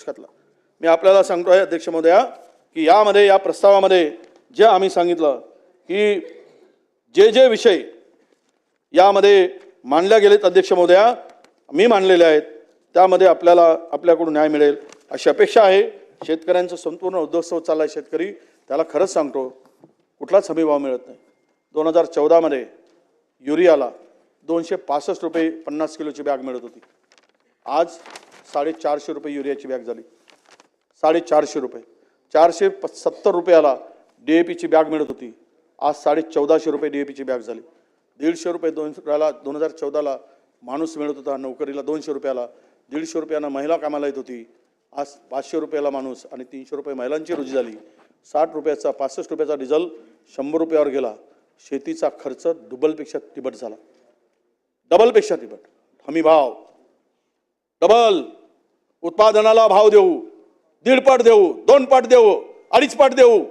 मी आपल्याला सांगतोय अध्यक्ष महोदया की यामध्ये या प्रस्तावामध्ये जे आम्ही सांगितलं की जे विषय यामध्ये मांडल्या गेलेत अध्यक्ष महोदया मी मांडलेले आहेत त्यामध्ये आपल्याला आपल्याकडून न्याय मिळेल अशी अपेक्षा आहे। शेतकऱ्यांचं संपूर्ण उद्योगस्तव चाललाय, शेतकरी त्याला खरंच सांगतो कुठलाच हमी भाव मिळत नाही। 2014 मध्ये युरियाला 265 रुपये 50 किलोची बॅग मिळत होती, आज 450 रुपये युरियाची बॅग झाली, 450 रुपये। 470 रुपयाला DAPची बॅग मिळत होती, आज 1450 रुपये DAPची बॅग झाली। 150 रुपये 2014ला माणूस मिळत होता नोकरीला, 200 रुपयाला 150 रुपयाला महिला कामाला येत होती, आज 500 रुपयाला माणूस आणि 300 रुपये महिलांची रोजी झाली। 60 रुपयाचा 65 रुपयाचा डिझेल 100 रुपयावर गेला। शेतीचा खर्च डबलपेक्षा तिप्पट झाला, डबलपेक्षा तिप्पट। हमी भाव डबल, उत्पादनाला भाव देऊ, 1.5 पट देऊ, 2 पट देऊ, 2.5 पट देऊ,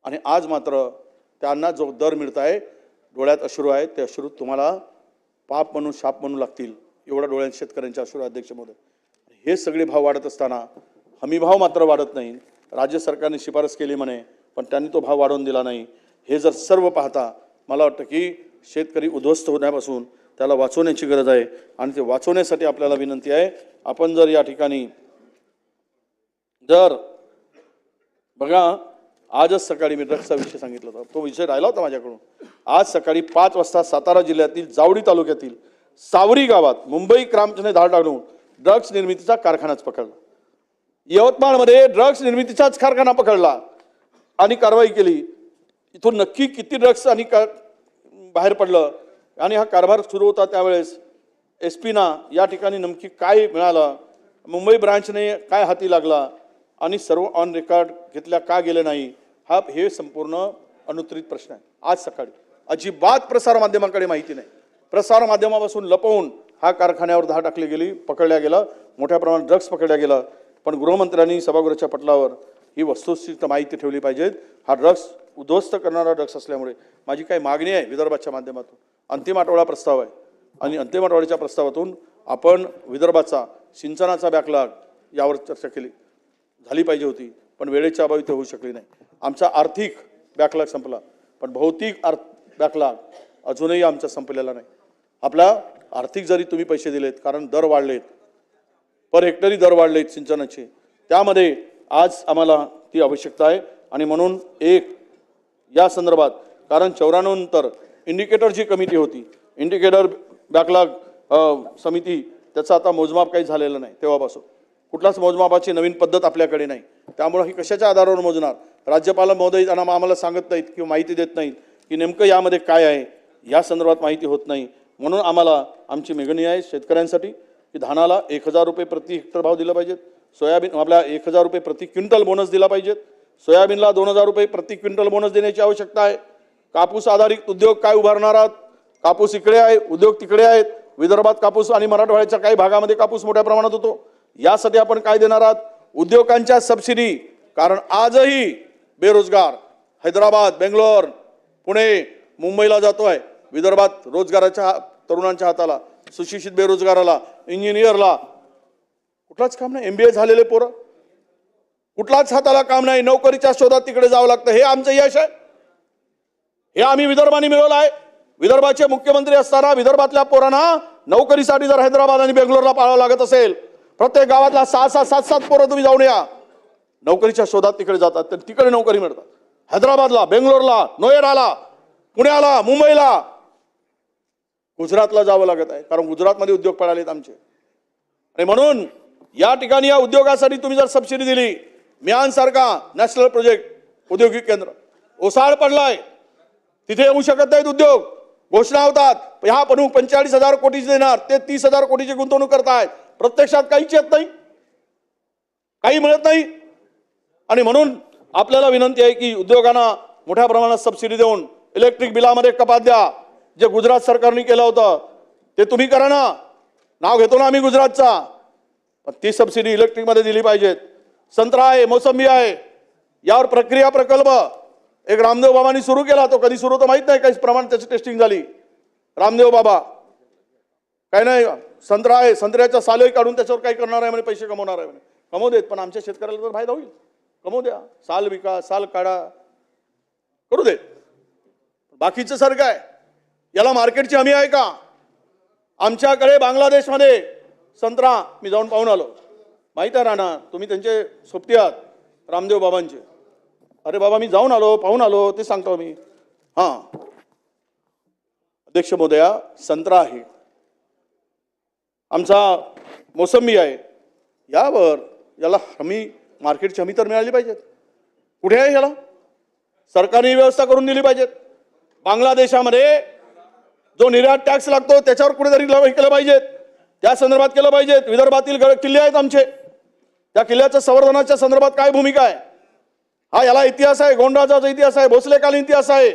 आणि आज मात्र त्यांना जो दर मिळत आहे डोळ्यात अश्रू आहे, ते अश्रू तुम्हाला पाप म्हणून शाप म्हणू लागतील, एवढा डोळ्यात शेतकऱ्यांचे अश्रू। अध्यक्ष महोदय, हे सगळे भाव वाढत असताना हमी भाव मात्र वाढत नाही। राज्य सरकारने शिफारस केली म्हणे, पण त्यांनी तो भाव वाढवून दिला नाही। हे जर सर्व पाहता मला वाटतं की शेतकरी उद्ध्वस्त होण्यापासून त्याला वाचवण्याची गरज आहे, आणि ते वाचवण्यासाठी आपल्याला विनंती आहे, आपण जर या ठिकाणी जर बघा, आजच सकाळी मी ड्रग्सचा विषय सांगितला होता, तो विषय राहिला होता माझ्याकडून। आज सकाळी 5 वाजता सातारा जिल्ह्यातील जावळी तालुक्यातील सावरी गावात मुंबई क्रांतीने धाड टाकून ड्रग्स निर्मितीचा कारखानाच पकडला। यवतमाळमध्ये ड्रग्स निर्मितीचाच कारखाना पकडला आणि कारवाई केली। इथून नक्की किती ड्रग्स आणि बाहेर पडलं, आणि हा कारभार सुरू होता त्यावेळेस SP ना या ठिकाणी नमकी काय मिळालं, मुंबई ब्रांचने काय हाती लागला, आणि सर्व ऑन रेकॉर्ड घेतल्या का गेले नाही, हे संपूर्ण अनुत्तरित प्रश्न आहे। आज सकाळी अजिबात प्रसार माध्यमांकडे माहिती नाही, प्रसार माध्यमापासून लपवून हा कारखान्यावर धाड टाकली गेली, पकडल्या गेलं, मोठ्या प्रमाणात ड्रग्स पकडल्या गेला। पण गृहमंत्र्यांनी सभागृहाच्या पटलावर ही वस्तुस्थिती माहिती ठेवली पाहिजे। हा ड्रग्स उद्ध्वस्त करणारा ड्रग्स असल्यामुळे माझी काही मागणी आहे विदर्भाच्या माध्यमातून, अंतिम आठवडा प्रस्ताव आहे, आणि अंतिम आठवड्याच्या प्रस्तावातून आपण विदर्भाचा सिंचनाचा बॅकलॉग यावर चर्चा केली झाली पाहिजे होती, पण वेळेच्या अभावी ते होऊ शकली नाही। आमचा आर्थिक बॅकलॉग संपला, पण भौतिक बॅकलॉग अजूनही आमचा संपलेला नाही। आपला आर्थिक जरी तुम्ही पैसे दिलेत, कारण दर वाढलेत, पर हेक्टरी दर वाढलेत सिंचनाचे, त्यामध्ये आज आम्हाला ती आवश्यकता आहे। आणि म्हणून या संदर्भात, कारण 94 नंतर इंडिकेटरची कमिटी होती, इंडिकेटर बॅकलॉग समिती, त्याचा आता मोजमाप काही झालेलं नाही। तेव्हापासून कुठलाच मोजमापाची नवीन पद्धत आपल्याकडे नाही, त्यामुळे ही कशाच्या आधारावर मोजणार? राज्यपाल महोदय त्यांना आम्हाला सांगत नाहीत किंवा माहिती देत नाहीत की नेमकं यामध्ये काय आहे, या संदर्भात माहिती होत नाही। म्हणून आम्हाला आमची मागणी आहे शेतकऱ्यांसाठी की धानाला 1000 रुपये प्रति हेक्टर भाव दिला पाहिजे, सोयाबीन आपल्या 1000 रुपये प्रति क्विंटल बोनस दिला पाहिजे, सोयाबीनला 2000 रुपये प्रति क्विंटल बोनस देण्याची आवश्यकता आहे। कापूस आधारित उद्योग काय उभारणार आहात? कापूस इकडे आहे, उद्योग तिकडे आहेत, विदर्भात कापूस आणि मराठवाड्याच्या काही भागामध्ये कापूस मोठ्या प्रमाणात होतो, यासाठी आपण काय देणार आहात? उद्योगांच्या सबसिडी, कारण आजही बेरोजगार हैदराबाद, बेंगलोर, पुणे, मुंबईला जातोय, विदर्भात रोजगाराच्या तरुणांच्या हाताला, सुशिक्षित बेरोजगाराला, इंजिनियरला कुठलाच काम नाही, MBA झालेले पोरं कुठलाच हाताला काम नाही, नोकरीच्या शोधात तिकडे जावं लागतं। हे आमचं यश आहे, हे आम्ही विदर्भाने मिळवलं आहे। विदर्भाचे मुख्यमंत्री असताना विदर्भातल्या पोरांना नोकरीसाठी जर हैदराबाद आणि बेंगलोरला पाळावं लागत असेल, प्रत्येक गावातला 6-6, 7-7 पोरं तुम्ही जाऊन या, नोकरीच्या शोधात तिकडे जातात, तर तिकडे नोकरी मिळतात। हैदराबादला, बेंगलोरला, नोएडाला, पुण्याला, मुंबईला, गुजरातला जावं लागत आहे, कारण गुजरातमध्ये उद्योग पडालेत आमचे। आणि म्हणून या ठिकाणी या उद्योगासाठी तुम्ही जर सबसिडी दिली, मियान सारखा नॅशनल प्रोजेक्ट औद्योगिक केंद्र ओसाड पडलाय, तिथे येऊ शकत नाहीत उद्योग, घोषणा होतात ह्या प्रमुख 45,000 कोटीची देणार, ते 30,000 कोटीची गुंतवणूक करतायत, प्रत्यक्षात काहीच येत नाही, काही मिळत नाही। आणि म्हणून आपल्याला विनंती आहे की उद्योगांना मोठ्या प्रमाणात सबसिडी देऊन इलेक्ट्रिक बिलामध्ये कपात द्या, जे गुजरात सरकारने केलं होतं ते तुम्ही करा ना, नाव घेतो ना आम्ही गुजरातचा, पण ती सबसिडी इलेक्ट्रिकमध्ये दिली पाहिजेत। संत्रा आहे, मोसंबी आहे, यावर प्रक्रिया प्रकल्प एक रामदेव बाबांनी सुरू केला, तो कधी सुरू होतो माहित नाही, काही प्रमाणात त्याची टेस्टिंग झाली, रामदेव बाबा काय नाही, संत्रा आहे, संत्र्याच्या सालही काढून त्याच्यावर काय करणार आहे म्हणे, पैसे कमवणार आहे म्हणे, कमवू देत, पण आमच्या शेतकऱ्याला तर फायदा होईल. कमवू द्या, साल विका, साल काढा, करू देत. बाकीचं सारखं आहे, याला मार्केटची हमी आहे का? आमच्याकडे बांगलादेशमध्ये संत्रा मी जाऊन पाहून आलो. माहीत आहे राणा, तुम्ही त्यांचे सोबती आहात रामदेव बाबांचे. अरे बाबा, मी जाऊन आलो, पाहून आलो, ते सांगतो मी. हां अध्यक्ष महोदया, संत्रा आहे, आमचा मोसंबी आहे, याला हमी, मार्केटची हमी तर मिळाली पाहिजे. कुठे आहे याला? सरकारने व्यवस्था करून दिली पाहिजे. बांगलादेशामध्ये जो निर्यात टॅक्स लागतो त्याच्यावर कुठेतरी केलं पाहिजे, त्या संदर्भात केलं पाहिजे. विदर्भातील किल्ले आहेत आमचे, त्या किल्ल्याच्या संवर्धनाच्या संदर्भात काय भूमिका आहे? हा याला इतिहास आहे, गोंडराजाचा इतिहास आहे, भोसलेकालीन इतिहास आहे,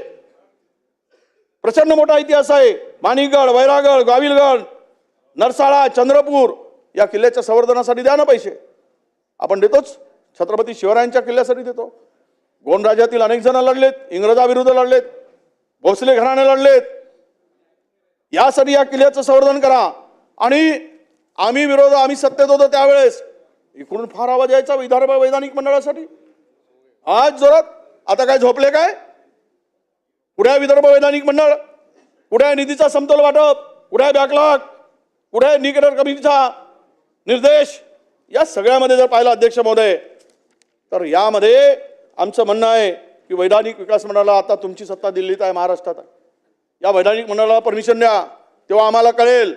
प्रचंड मोठा इतिहास आहे. माणिकगड, वैरागड, गाविलगड, नरसाळा, चंद्रपूर या किल्ल्याच्या संवर्धनासाठी द्या ना पैसे. आपण देतोच, छत्रपती शिवरायांच्या किल्ल्यासाठी देतो. गोंडराज्यातील अनेक जण लढलेत, इंग्रजाविरुद्ध लढलेत, भोसले घराणे लढलेत. यासाठी या किल्ल्याचं संवर्धन करा. आणि आम्ही सत्तेत होतो त्यावेळेस इकडून फार आवाज यायचा विदर्भ वैधानिक मंडळासाठी. आज जोरात, आता काय झोपले काय? कुठे आहे विदर्भ वैधानिक मंडळ? कुठे आहे निधीचा समतोल वाटप? कुठे आहे बॅकलॉग? कुठे आहे निकटर कमिटीचा निर्देश? या सगळ्यामध्ये जर पाहिलं अध्यक्ष महोदय, तर यामध्ये आमचं म्हणणं आहे की वैधानिक विकास मंडळाला, आता तुमची सत्ता दिल्लीत आहे, महाराष्ट्रात आहे, या वैधानिक मंडळाला परमिशन द्या, तेव्हा आम्हाला कळेल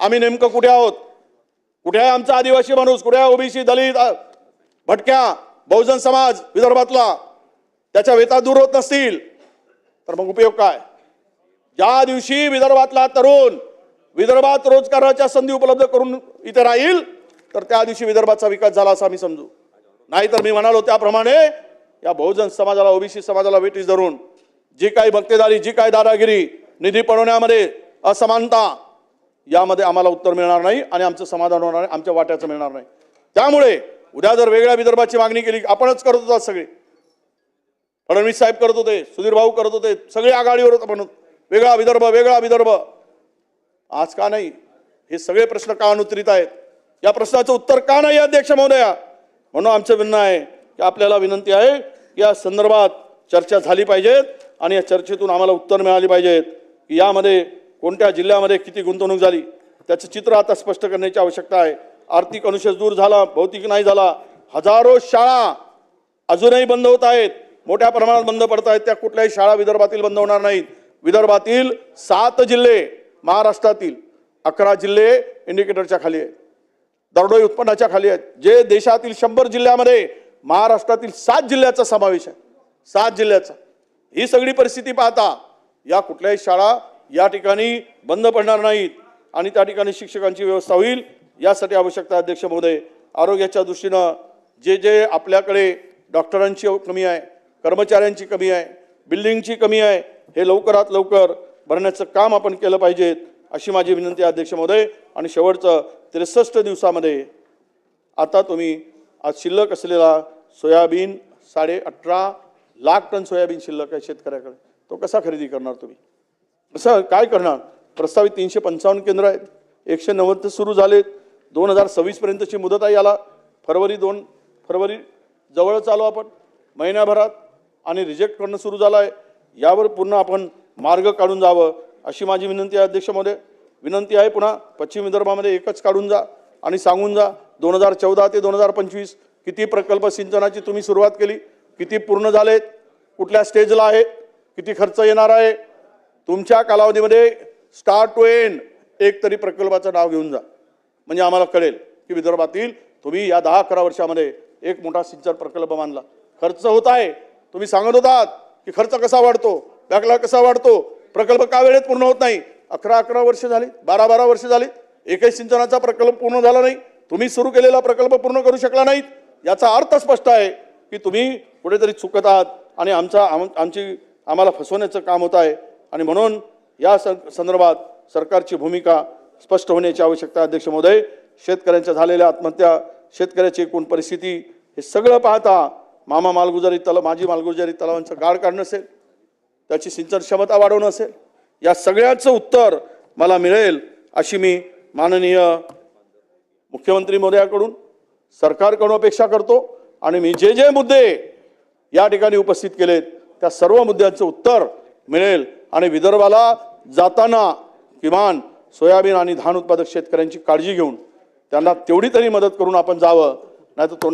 आम्ही नेमकं कुठे आहोत. कुठे आहे आमचा आदिवासी माणूस? कुठे आहे ओबीसी, दलित, भटक्या, बहुजन समाज विदर्भातला? त्याच्या वेता दूर होत नसतील तर मग उपयोग काय? ज्या दिवशी विदर्भातला तरुण विदर्भात रोजगाराच्या संधी उपलब्ध करून इथे राहील, तर त्या दिवशी विदर्भाचा विकास झाला असं आम्ही समजू. नाहीतर मी म्हणालो त्याप्रमाणे या बहुजन समाजाला, ओबीसी समाजाला वेटीस धरून जी काही मक्तेदारी, जी काही दादागिरी, निधी पळवण्यामध्ये असमानता, यामध्ये आम्हाला उत्तर मिळणार नाही आणि आमचं समाधान होणार नाही, आमच्या वाट्याचं मिळणार नाही. त्यामुळे उद्या जर वेगळ्या विदर्भाची मागणी केली, आपणच करत होतात सगळे, फडणवीस साहेब करत होते, सुधीर भाऊ करत होते, सगळे आघाडीवर होते म्हणून वेगळा विदर्भ, वेगळा विदर्भ. आज का नाही? हे सगळे प्रश्न का अनुत्तरित आहेत? या प्रश्नाचं उत्तर का नाही अध्यक्ष महोदया? म्हणून आमचं म्हणणं आहे की आपल्याला विनंती आहे की या संदर्भात चर्चा झाली पाहिजेत आणि या चर्चेतून आम्हाला उत्तर मिळाली पाहिजेत की यामध्ये कोणत्या जिल्ह्यामध्ये किती गुंतवणूक झाली, त्याचं चित्र आता स्पष्ट करण्याची आवश्यकता आहे. आर्थिक अनुशेष दूर झाला, भौतिक नाही झाला. हजारो शाळा अजूनही बंद होत आहेत, मोठ्या प्रमाणात बंद पडत आहेत. त्या कुठल्याही शाळा विदर्भातील बंद होणार नाहीत. विदर्भातील 7 जिल्हे, महाराष्ट्रातील 11 जिल्हे इंडिकेटरच्या खाली आहेत, दरडोई उत्पन्नाच्या खाली आहेत. जे देशातील 100 जिल्ह्यामध्ये महाराष्ट्रातील 7 जिल्ह्याचा समावेश आहे, 7 जिल्ह्याचा. ही सगळी परिस्थिती पाहता या कुठल्याही शाळा या ठिकाणी बंद पडणार नाहीत आणि त्या ठिकाणी शिक्षकांची व्यवस्था होईल. यासाठी आवश्यकता अध्यक्ष महोदय, आरोग्याच्या दृष्टीनं जे आपल्याकडे डॉक्टरांची कमी आहे, कर्मचाऱ्यांची कमी आहे, बिल्डिंगची कमी आहे, हे लवकरात लवकर भरण्याचं काम आपण केलं पाहिजे अशी माझी विनंती आहे अध्यक्ष महोदय. आणि शेवटचं 63 दिवसामध्ये आता तुम्ही आज शिल्लक असलेला सोयाबीन 18.5 लाख टन सोयाबीन शिल्लक आहे शेतकऱ्याकडे, तो कसा खरेदी करणार तुम्ही? कसं काय करणार? प्रस्तावित 355 केंद्र आहेत, 190 सुरू झालेत. 2026 पर्यंतची मुदत आहे याला. फरवरी जवळच आलो आपण, महिन्याभरात, आणि रिजेक्ट करणं सुरू झालं आहे. यावर पुन्हा आपण मार्ग काढून जावं अशी माझी विनंती आहे अध्यक्ष महोदय. विनंती आहे पुन्हा पश्चिम विदर्भामध्ये एकच काढून जा आणि सांगून जा 2014 ते 2025 किती प्रकल्प सिंचनाची तुम्ही सुरुवात केली, किती पूर्ण झालेत, कुठल्या स्टेजला आहेत, किती खर्च येणार आहे. तुमच्या कालावधीमध्ये स्टार्ट टू एंड एक तरी प्रकल्पाचं नाव घेऊन जा, म्हणजे आम्हाला कळेल की विदर्भातील तुम्ही या 10-11 वर्षामध्ये एक मोठा सिंचन प्रकल्प मानला. खर्च होत आहे, तुम्ही सांगत होतात की खर्च कसा वाढतो, बॅकलॉग कसा वाढतो, प्रकल्प का वेळेत पूर्ण होत नाही. 11-11 वर्ष झाली, 12-12 वर्ष झाली, एकही सिंचनाचा प्रकल्प पूर्ण झाला नाही. तुम्ही सुरू केलेला प्रकल्प पूर्ण करू शकला नाहीत. याचा अर्थ स्पष्ट आहे की तुम्ही कुठेतरी चुकत आहात आणि आम्हाला फसवण्याचं काम होत आहे. आणि म्हणून या संदर्भात सरकारची भूमिका स्पष्ट होण्याची आवश्यकता आहे अध्यक्ष महोदय. शेतकऱ्यांच्या झालेल्या आत्महत्या, शेतकऱ्याची एकूण परिस्थिती, हे सगळं पाहता माजी मालगुजारी तलावांचं गाळ काढणं असेल, त्याची सिंचन क्षमता वाढवणं असेल, या सगळ्याचं उत्तर मला मिळेल अशी मी माननीय मुख्यमंत्री महोदयाकडून, सरकारकडून अपेक्षा करतो आणि मी जे जे मुद्दे या ठिकाणी उपस्थित केलेत त्या सर्व मुद्द्यांचं उत्तर मिळेल आणि विदर्भाला जाताना किमान सोयाबीन आणि धान उत्पादक शेतकऱ्यांची काळजी घेऊन त्यांना तेवढी तरी मदत करून आपण जावं, नाहीतर